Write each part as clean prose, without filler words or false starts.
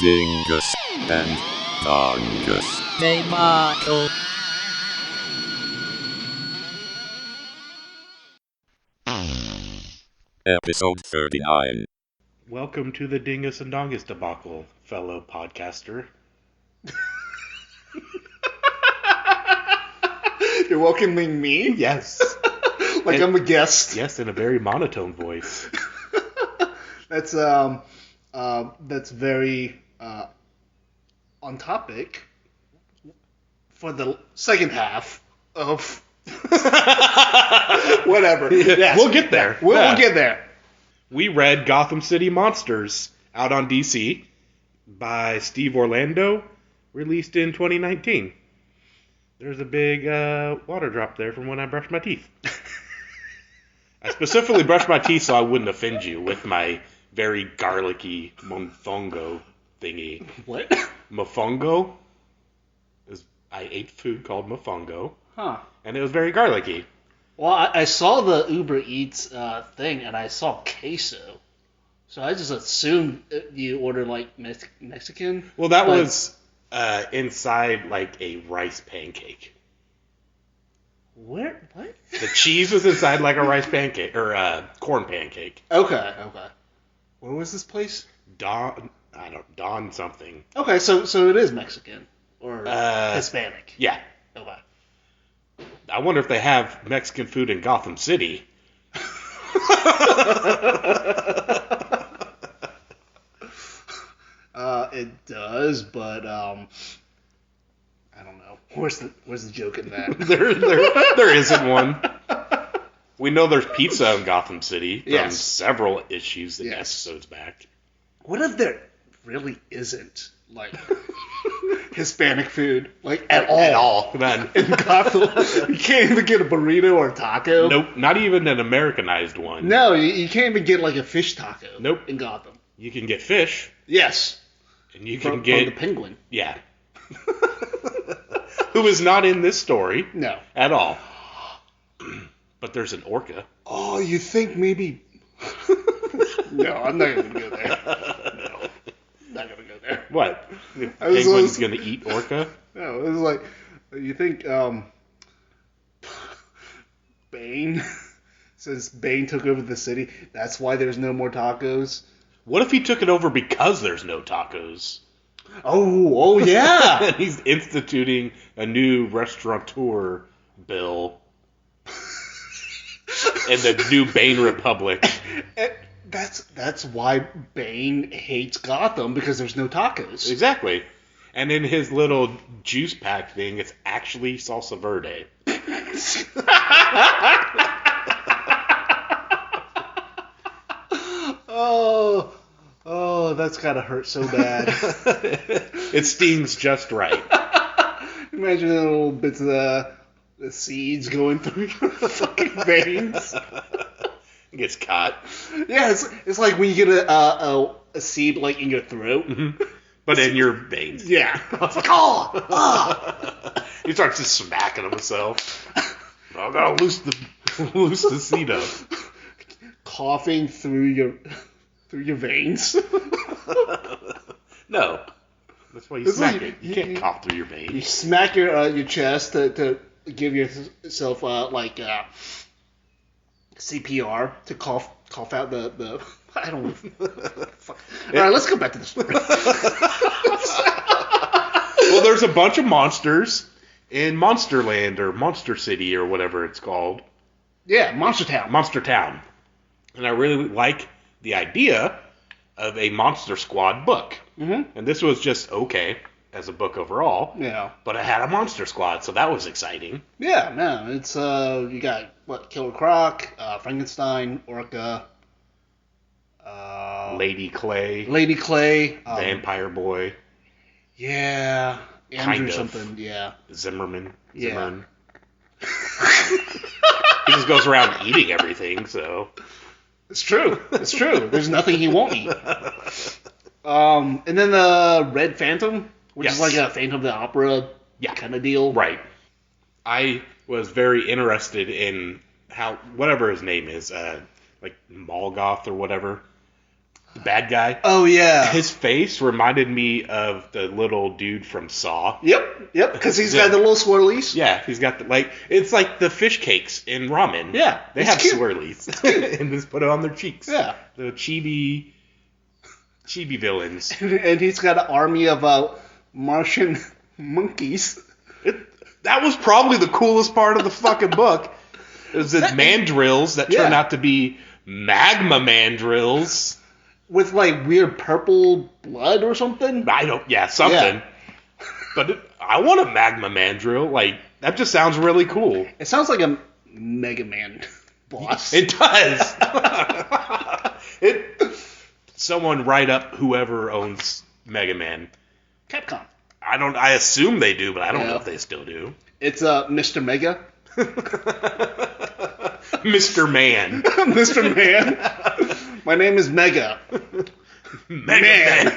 Dingus and Dongus. Hey, Michael. Episode 39. Welcome to the Dingus and Dongus debacle, fellow podcaster. You're welcoming me? Yes. Like I'm a guest. Yes, in a very monotone voice. That's very on topic for the second half of whatever. Yes. We'll get there. We'll get there. We read Gotham City Monsters out on DC by Steve Orlando, released in 2019. There's a big water drop there from when I brushed my teeth. I specifically brushed my teeth so I wouldn't offend you with my very garlicky mofongo thingy. What? Mofongo? I ate food called mofongo, Huh. and it was very garlicky. Well, I saw the Uber Eats thing, and I saw queso. So I just assumed you ordered, like, Mexican. Well, that was inside, like, a rice pancake. Where? What? The cheese was inside, like, a rice pancake, or corn pancake. Okay. Where was this place? Don something. Okay, so it is Mexican. Or Hispanic. Yeah. Okay. I wonder if they have Mexican food in Gotham City. It does, but I don't know. Where's the joke in that? there isn't one. We know there's pizza in Gotham City from Yes. several issues and Yes. episodes back. What if there really isn't, like, Hispanic food, like, at all? None. In Gotham, you can't even get a burrito or a taco. Nope, not even an Americanized one. No, you can't even get, like, a fish taco. Nope. In Gotham. You can get fish, Yes. and you can From get... the penguin. Yeah. Who is not in this story No. at all. But there's an orca. Oh, you think maybe... No, I'm not going to go there. No. Not going to go there. What? The I was penguin's listening- going to eat orca? No, it was like, you think, Bane, since Bane took over the city, that's why there's no more tacos? What if he took it over because there's no tacos? Oh yeah! And he's instituting a new restaurateur bill in the new Bane Republic. That's why Bane hates Gotham, because there's no tacos. Exactly. And in his little juice pack thing, it's actually salsa verde. Oh, that's gotta hurt so bad. It stings just right. Imagine the little bits of the seeds going through your fucking veins. It gets caught. Yeah, it's like when you get a seed, like, in your throat. Mm-hmm. But in your veins. Yeah. It's like, oh! He starts just smacking himself. I gotta loose the seed up. Coughing through your veins. No. That's why you It's smack like it. You can't cough through your You veins. smack your chest to give yourself like CPR to cough out the I don't know. Fuck. All right, let's go back to the story. Well, there's a bunch of monsters in Monsterland or Monster City or whatever it's called. Yeah, Monster Town. Monster Town. And I really like the idea of a Monster Squad book. Mm-hmm. And this was just okay as a book overall. Yeah. But it had a Monster Squad, so that was exciting. Yeah, no, it's you got Killer Croc, Frankenstein, Orca, Lady Clay, Lady Clay, Vampire Boy, yeah, Andrew Kind of. something, yeah. Zimmerman. Yeah. Zimmerman. He just goes around eating everything, so. It's true. There's nothing he won't eat. And then the Red Phantom, which Yes. is like a Phantom of the Opera kind of deal. Right. I was very interested in how, whatever his name is, like Malgoth or whatever. the bad guy. Oh yeah. His face reminded me of the little dude from Saw. Yep. Because he's got the little swirlies. Yeah, he's got it's like the fish cakes in ramen. Yeah, they have swirlies and just put it on their cheeks. Yeah, the chibi villains. And he's got an army of Martian monkeys. That was probably the coolest part of the fucking book. It was the mandrills that turned out to be magma mandrills. With like weird purple blood or something? Something. Yeah. But I want a magma mandrill. Like, that just sounds really cool. It sounds like a Mega Man boss. It does. Someone write up whoever owns Mega Man. Capcom. I assume they do, but I don't know if they still do. It's Mr. Mega. Mr. Man. Mr. Man. My name is Mega. Mega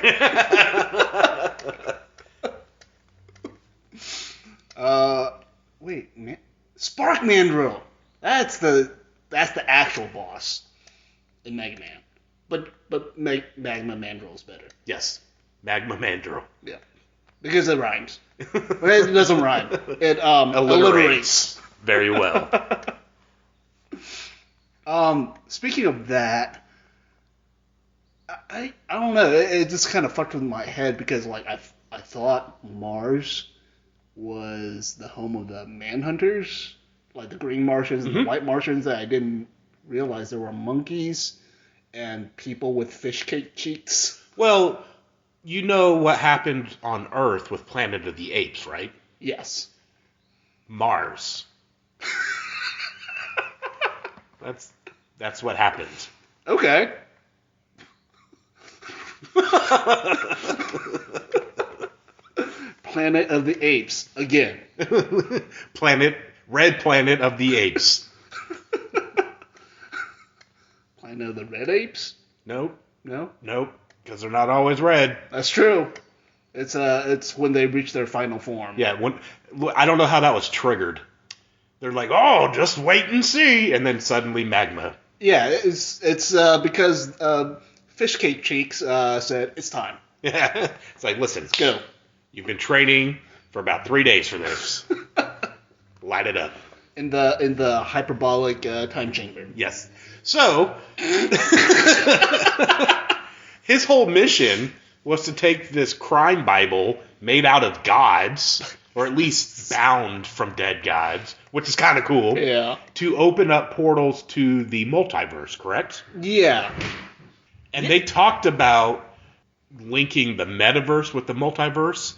Man. Wait, man. Spark Mandrill. That's the actual boss in Mega Man. But Magma Mandrill is better. Yes. Magma Mandrill. Yeah. Because it rhymes. It doesn't rhyme. It alliterates. Very well. Speaking of that, I don't know. It just kind of fucked with my head because like I thought Mars was the home of the Manhunters, like the green Martians and the white Martians. That I didn't realize there were monkeys and people with fish cake cheeks. Well, you know what happened on Earth with Planet of the Apes, right? Yes. Mars. That's what happened. Okay. Planet of the Apes again. Red Planet of the Apes. Planet of the Red Apes? Nope. No? Nope. Because they're not always red. That's true. It's when they reach their final form. Yeah. I don't know how that was triggered. They're like, oh, just wait and see, and then suddenly magma. Yeah, it's because Fish Cake Cheeks said it's time. Yeah. It's like, listen, let's go. You've been training for about 3 days for this. Light it up. In the hyperbolic time chamber. Yes. So his whole mission was to take this crime Bible made out of gods, or at least bound from dead gods, which is kind of cool. Yeah. To open up portals to the multiverse, correct? Yeah. And they talked about linking the metaverse with the multiverse,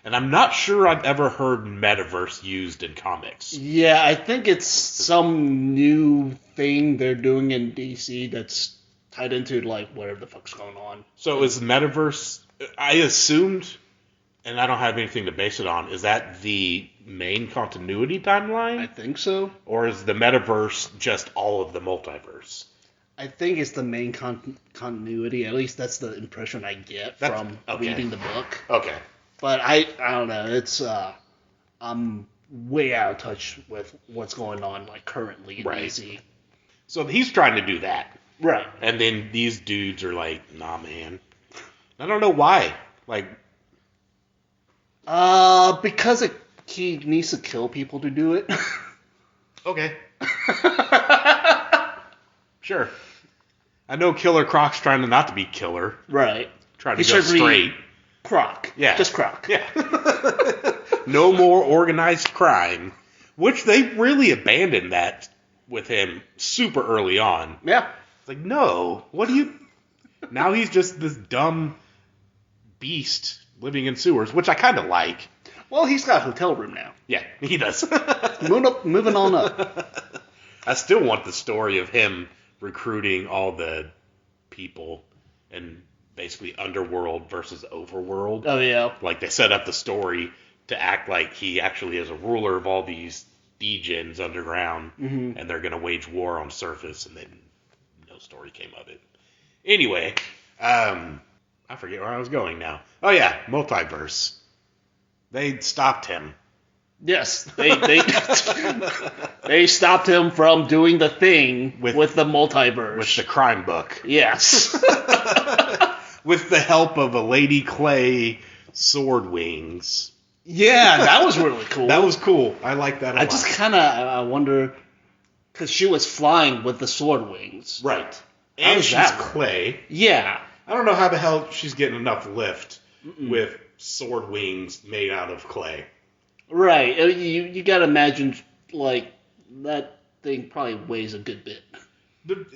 and I'm not sure I've ever heard metaverse used in comics. Yeah, I think it's some new thing they're doing in DC that's tied into, like, whatever the fuck's going on. So is metaverse, I assumed, and I don't have anything to base it on, is that the main continuity timeline? I think so. Or is the metaverse just all of the multiverse? I think it's the main continuity. At least that's the impression I get from reading the book. Okay. But I don't know. It's I'm way out of touch with what's going on like currently in DC. So he's trying to do that. Right. And then these dudes are like, nah, man. I don't know why. Like, because he needs to kill people to do it. Okay. Sure. I know Killer Croc's trying to not to be killer. Right. Trying to go straight. Croc. Yeah. Just Croc. Yeah. No more organized crime. Which they really abandoned that with him super early on. Yeah. It's like, no. What do you... Now he's just this dumb beast living in sewers, which I kind of like. Well, he's got a hotel room now. Yeah, he does. Moving on up. I still want the story of him recruiting all the people in basically underworld versus overworld. Oh, yeah. Like, they set up the story to act like he actually is a ruler of all these degens underground, and they're going to wage war on surface, and then no story came of it. Anyway, I forget where I was going now. Oh, yeah, multiverse. They stopped him. Yes, they stopped him from doing the thing with the multiverse. With the crime book. Yes. with the help of a Lady Clay sword wings. Yeah, that was really cool. That was cool. I like that a lot. I just kind of I wonder, because she was flying with the sword wings. Right. How And does she's that work? clay. Yeah. I don't know how the hell she's getting enough lift with sword wings made out of clay. Right. You got to imagine, like, that thing probably weighs a good bit.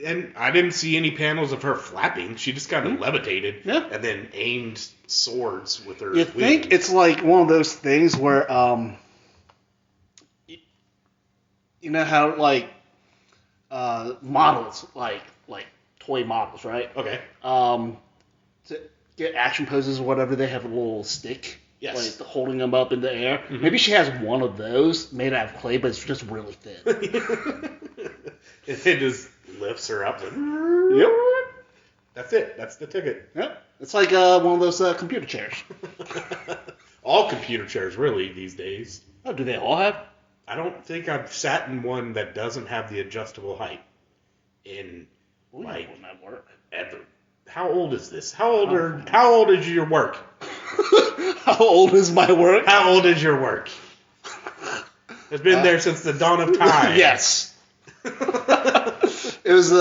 And I didn't see any panels of her flapping. She just kind of levitated and then aimed swords with her You wings. think it's like one of those things where, you know how, like, models, like toy models, right? Okay. To get action poses or whatever, they have a little stick. Yes. Like holding them up in the air. Mm-hmm. Maybe she has one of those made out of clay, but it's just really thin. It just lifts her up. Yep. That's it. That's the ticket. Yep. It's like one of those computer chairs. All computer chairs, really, these days. Oh, do they all have? I don't think I've sat in one that doesn't have the adjustable height. In like wouldn't that work? Ever. How old is this? How old is your work? How old is my work? How old is your work? It's been there since the dawn of time. Yes. It was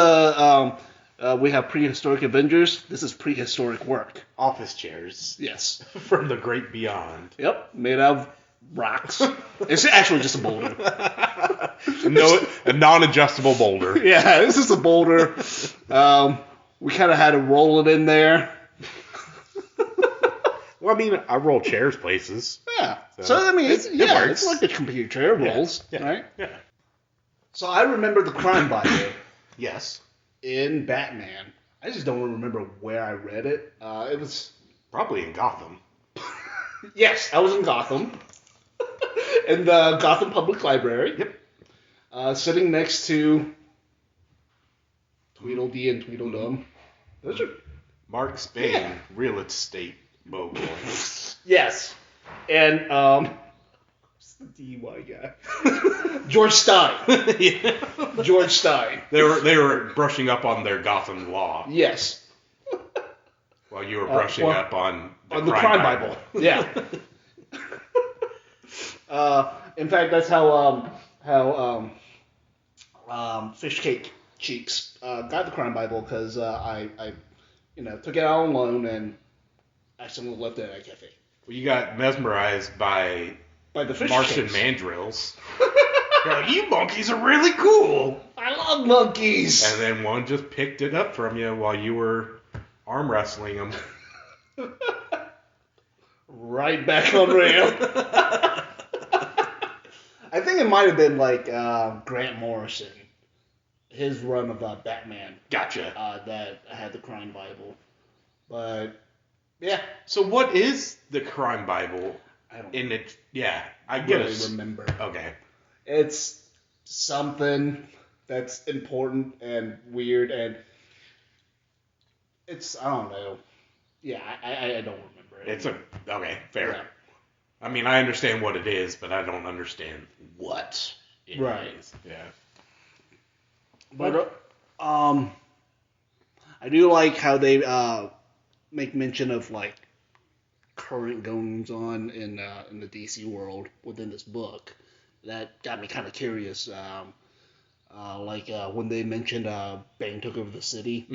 we have prehistoric Avengers. This is prehistoric work. Office chairs. Yes. From the great beyond. Yep. Made out of rocks. It's actually just a boulder. A non-adjustable boulder. Yeah, this is a boulder. We kind of had to roll it in there. Well, I mean, I roll chairs places. Yeah. So I mean, it works. it's like the computer chair rolls, right? Yeah. So I remember the crime Bible Yes. in Batman. I just don't remember where I read it. It was Probably in Gotham. yes, I was in Gotham, in the Gotham Public Library. Yep. Sitting next to Tweedledee and Tweedledum. Those are Mark Spain, real estate mogul. yes, and what's the DUI guy? George Stein. Yeah. George Stein. They were brushing up on their Gotham law Yes. while you were brushing up on the Crime Bible. Yeah. In fact, that's how Fish Cake Cheeks got the Crime Bible, because I took it out on loan and accidentally left it at a cafe. Well, you got mesmerized by the fish Martian cakes. mandrills. You're like, you monkeys are really cool. I love monkeys. And then one just picked it up from you while you were arm wrestling them. Right back on rail. I think it might have been like Grant Morrison, his run of Batman. Gotcha. That had the Crime Bible. But yeah, So what is the Crime Bible? I don't In it, yeah, I get really it. remember. Okay. It's something that's important and weird, and it's, I don't know. Yeah, I don't remember it. Okay, fair. Yeah. I mean, I understand what it is, but I don't understand what it is. Right. Yeah. But I do like how they make mention of like current goings on in the DC world within this book. That got me kind of curious. When they mentioned Bane took over the city,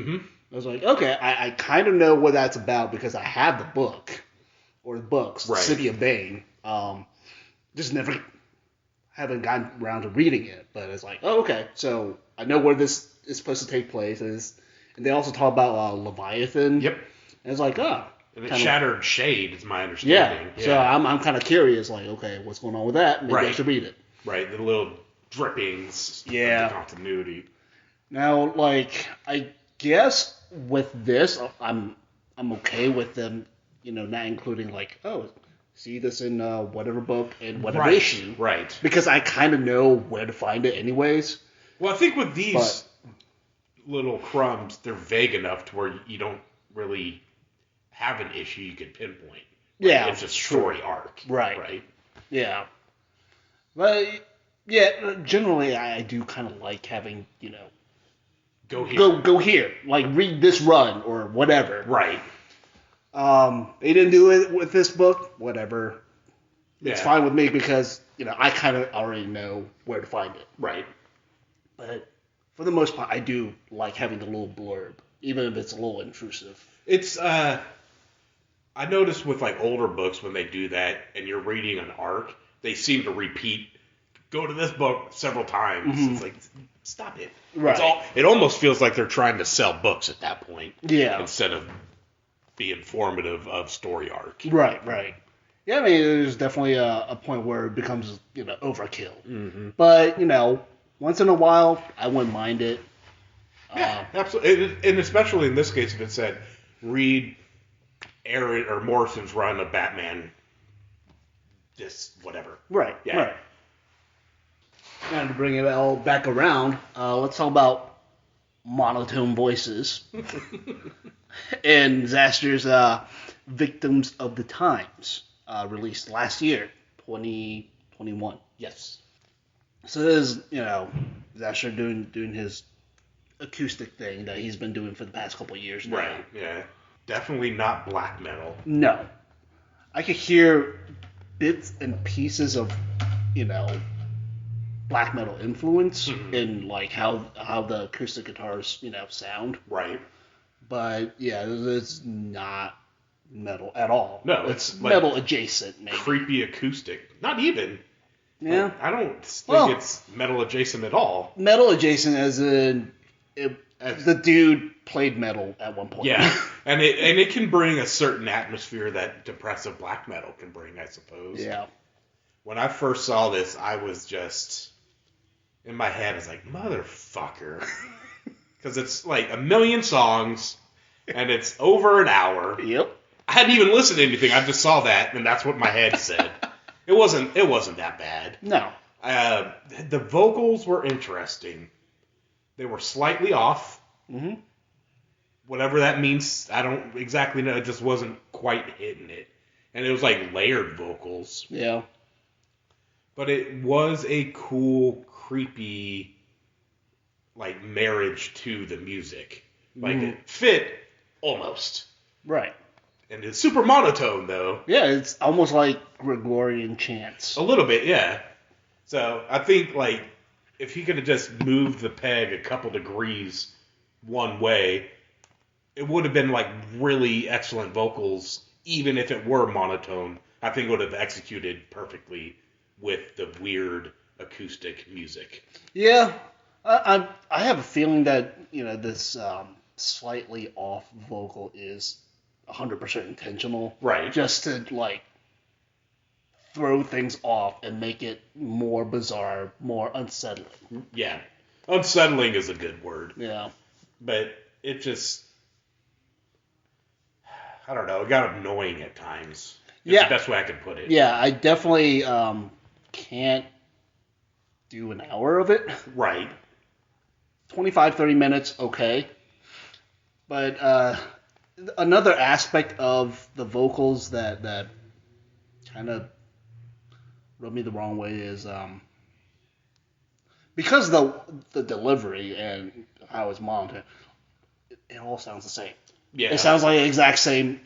I was like, okay, I kind of know what that's about because I have the book or the books, Right. City of Bane. Just never haven't gotten around to reading it, but it's like, oh, okay, so I know where this is supposed to take place. And they also talk about Leviathan. Yep. And it's like, oh. And it kinda- shattered shade, is my Yeah. understanding. So I'm kind of curious, like, okay, what's going on with that? Maybe I Right. should read it. Right, the little drippings Yeah. of the continuity. Now, like, I guess with this, I'm okay with them, not including like, oh, see this in whatever book and whatever issue, Right. because I kind of know where to find it anyways. Well, I think with these little crumbs, they're vague enough to where you don't really have an issue you could pinpoint. Like, Yeah, it's a story arc. Right. Right. Yeah, but yeah, generally I do kind of like having Go here. go here, like read this run or whatever. Right. They didn't do it with this book. Whatever. It's Yeah. fine with me because, I kind of already know where to find it. Right. But for the most part, I do like having the little blurb, even if it's a little intrusive. It's I noticed with like older books when they do that and you're reading an arc, they seem to repeat go to this book several times. Mhm. It's like stop it. Right. It almost feels like they're trying to sell books at that point. Yeah. Instead of be informative of story arc. Right. Yeah, I mean, there's definitely a point where it becomes, overkill. Mm-hmm. But, once in a while, I wouldn't mind it. Yeah, absolutely. And especially in this case, if it said, read Aaron or Morrison's run of Batman, just whatever. Right, Yeah. right. And to bring it all back around, let's talk about monotone voices. And Xasthur's Victims of the Times, released last year, 2021. Yes. So this is, Xasthur doing his acoustic thing that he's been doing for the past couple of years now. Right, yeah. Definitely not black metal. No. I could hear bits and pieces of, black metal influence in like how the acoustic guitars, sound. Right. But yeah, it's not metal at all. No, it's like metal adjacent, maybe. Creepy acoustic. Not even. Yeah. Like, I don't think it's metal adjacent at all. Metal adjacent as in the dude played metal at one point. Yeah, and it can bring a certain atmosphere that depressive black metal can bring, I suppose. Yeah. When I first saw this, I was just in my head. I was like, motherfucker, because it's like a million songs, and it's over an hour. Yep. I hadn't even listened to anything. I just saw that, and that's what my head said. It wasn't that bad. No. The vocals were interesting. They were slightly off. Mm-hmm. Whatever that means, I don't exactly know. It just wasn't quite hitting it. And it was like layered vocals. Yeah. But it was a cool, creepy, like, marriage to the music. Like, it fit almost. Right. And it's super monotone, though. Yeah, it's almost like Gregorian chants. A little bit, yeah. So, I think, like, if he could have just moved the peg a couple degrees one way, it would have been, like, really excellent vocals, even if it were monotone. I think it would have executed perfectly with the weird acoustic music. Yeah, I have a feeling that this slightly off vocal is 100% intentional, Right. Just to like throw things off and make it more bizarre, more unsettling. Yeah. Unsettling is a good word. Yeah, But it just, I don't know, it got annoying at times. It's the best way I could put it. yeah, I definitely can't do an hour of it. Right. 25, 30 minutes, okay. But another aspect of the vocals that kind of rubbed me the wrong way is because the delivery and how it's monitored, it all sounds the same. Yeah. It sounds like the exact same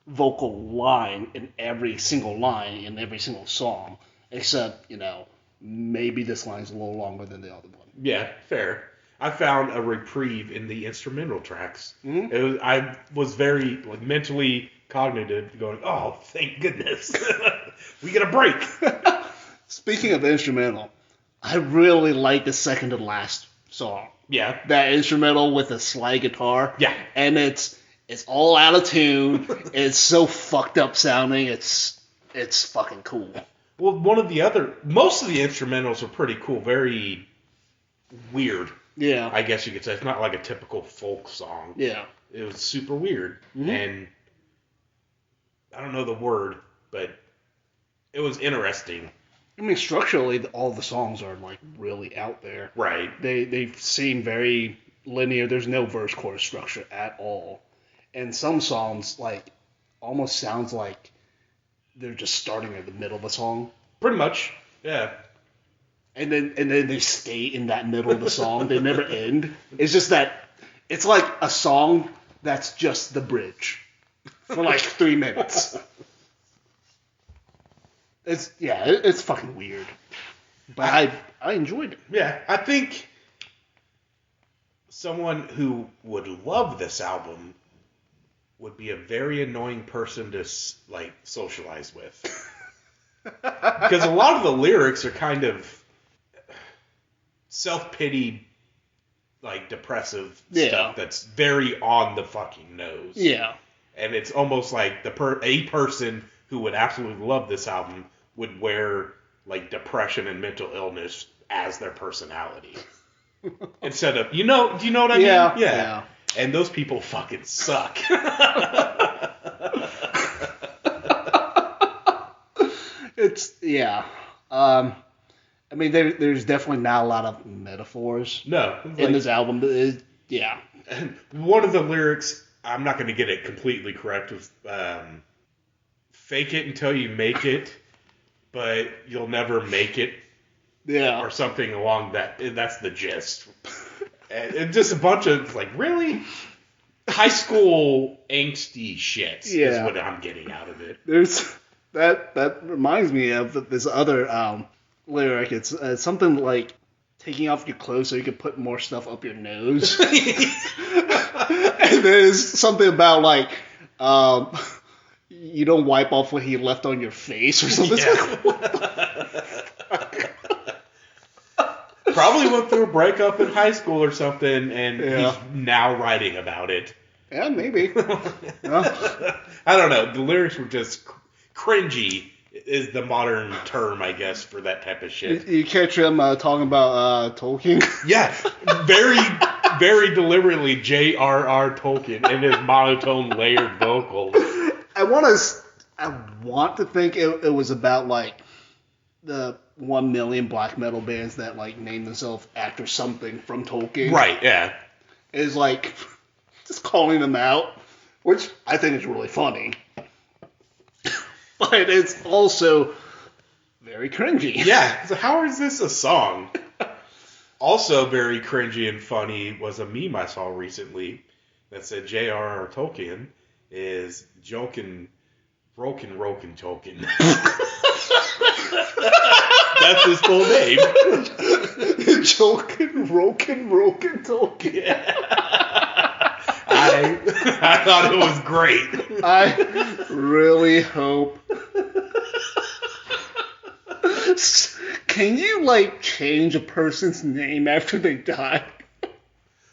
vocal line in every single line in every single song, except maybe this line's a little longer than the other one. Yeah, fair. I found a reprieve in the instrumental tracks. Mm-hmm. I was very mentally cognitive, going, "Oh, thank goodness, we get a break." Speaking of instrumental, I really like the second to last song. Yeah, That instrumental with the slide guitar. Yeah. And it's all out of tune. It's so fucked up sounding. It's fucking cool. Well, most of the instrumentals are pretty cool, very weird. Yeah. I guess you could say it's not like a typical folk song. Yeah. It was super weird, Mm-hmm. and I don't know the word, but it was interesting. I mean, structurally, all the songs are like really out there. Right. They seem very linear. There's no verse chorus structure at all, and some songs like almost sounds like they're just starting at the middle of a song, Pretty much. Yeah. and then they stay in that middle of the song. They never end. It's just that it's like a song that's just the bridge for like 3 minutes. It's fucking weird. But I enjoyed it. Yeah, I think someone who would love this album would be a very annoying person to like socialize with. Because a lot of the lyrics are kind of self-pity, like depressive stuff that's very on the fucking nose. Yeah. And it's almost like a person who would absolutely love this album would wear like depression and mental illness as their personality. Instead of, do you know what I mean? Yeah. And those people fucking suck. I mean, there's definitely not a lot of metaphors in this album. And one of the lyrics, I'm not going to get it completely correct, was fake it until you make it, but you'll never make it. Yeah. Or something along that. That's the gist. And just a bunch of, like, really? High school angsty shit is what I'm getting out of it. That reminds me of this other lyric. It's something like taking off your clothes so you can put more stuff up your nose. And there's something about like you don't wipe off what he left on your face or something. Yeah. It's like, what the fuck? Probably went through a breakup in high school or something, and he's now writing about it. Yeah, maybe. I don't know. The lyrics were just cringy. Is the modern term, I guess, for that type of shit. You catch him talking about Tolkien? Yeah, very, very deliberately J.R.R. Tolkien in his monotone, layered vocals. I want to think it was about like the 1 million black metal bands that like name themselves after something from Tolkien. Right. Yeah. Is like just calling them out, which I think is really funny. But it's also very cringy. Yeah. So how is this a song? Also very cringy and funny was a meme I saw recently that said J.R.R. Tolkien is joking, broken Tolkien. That's his full name. Joking, broken Tolkien. Yeah. I thought it was great. I really hope. Can you like change a person's name after they die?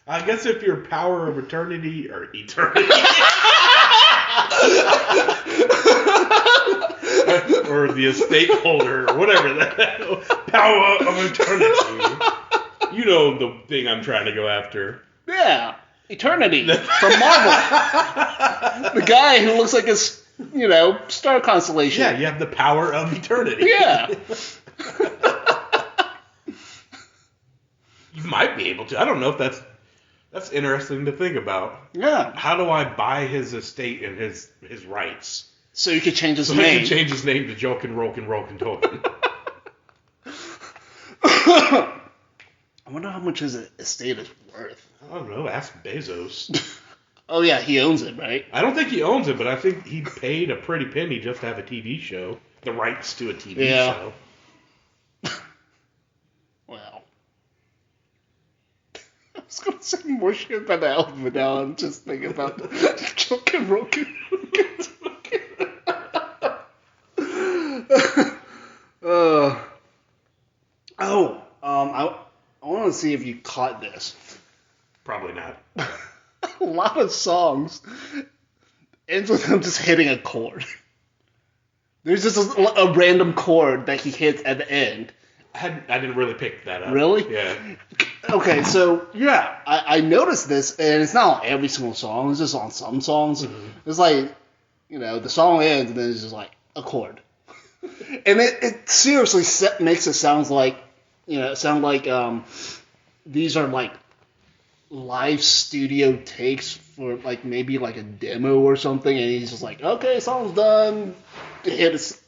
I guess if you're power of eternity or eternity. Or the estate holder or whatever that power of eternity. You know the thing I'm trying to go after. Yeah. Eternity from Marvel. The guy who looks like a, star constellation. Yeah, you have the power of eternity. Yeah. You might be able to. I don't know if that's interesting to think about. Yeah. How do I buy his estate and his rights? So you could change his name. So he can change his name to Jokin' Rokin' Tolkien. I wonder how much his estate is worth. I don't know. Ask Bezos. Oh, yeah, he owns it, right? I don't think he owns it, but I think he paid a pretty penny just to have a TV show. The rights to a TV show. Well. I was going to say more shit about the album, but now I'm just thinking about Jokin' Rokin' I want to see if you caught this. Probably not. A lot of songs ends with him just hitting a chord. There's just a random chord that he hits at the end. I didn't really pick that up. Really? Yeah. Okay, so, yeah, I noticed this, and it's not on every single song, it's just on some songs. Mm-hmm. It's like, the song ends, and then it's just like, a chord. And it seriously makes it sound like, these are, like, live studio takes for, like, maybe, like, a demo or something, and he's just like, okay, song's done, because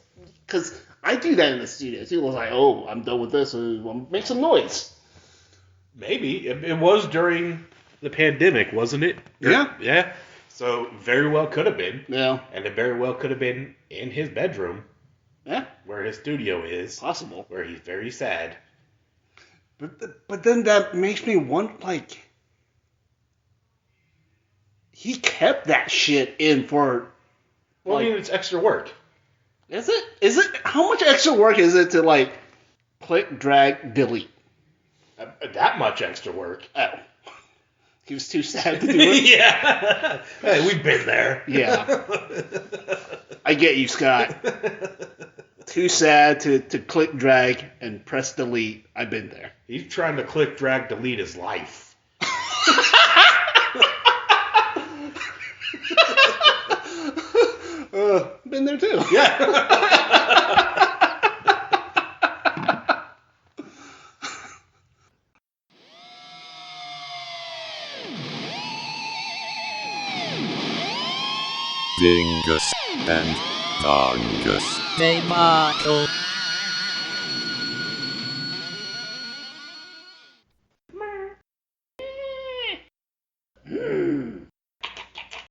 I do that in the studio. People are like, oh, I'm done with this, make some noise. Maybe. It was during the pandemic, wasn't it? Yeah. Yeah. So very well could have been. Yeah. And it very well could have been in his bedroom. Yeah. Where his studio is. Possible. Where he's very sad. But then that makes me wonder, like, he kept that shit in for. Well, I mean, it's extra work. Is it? Is it? How much extra work is it to like click, drag, delete? That much extra work. Oh, he was too sad to do it. Yeah. Hey, we've been there. Yeah. I get you, Scott. Too sad to click, drag, and press delete. I've been there. He's trying to click, drag, delete his life. Been there too. Yeah. Dingus and Dongus. Hey, Marco.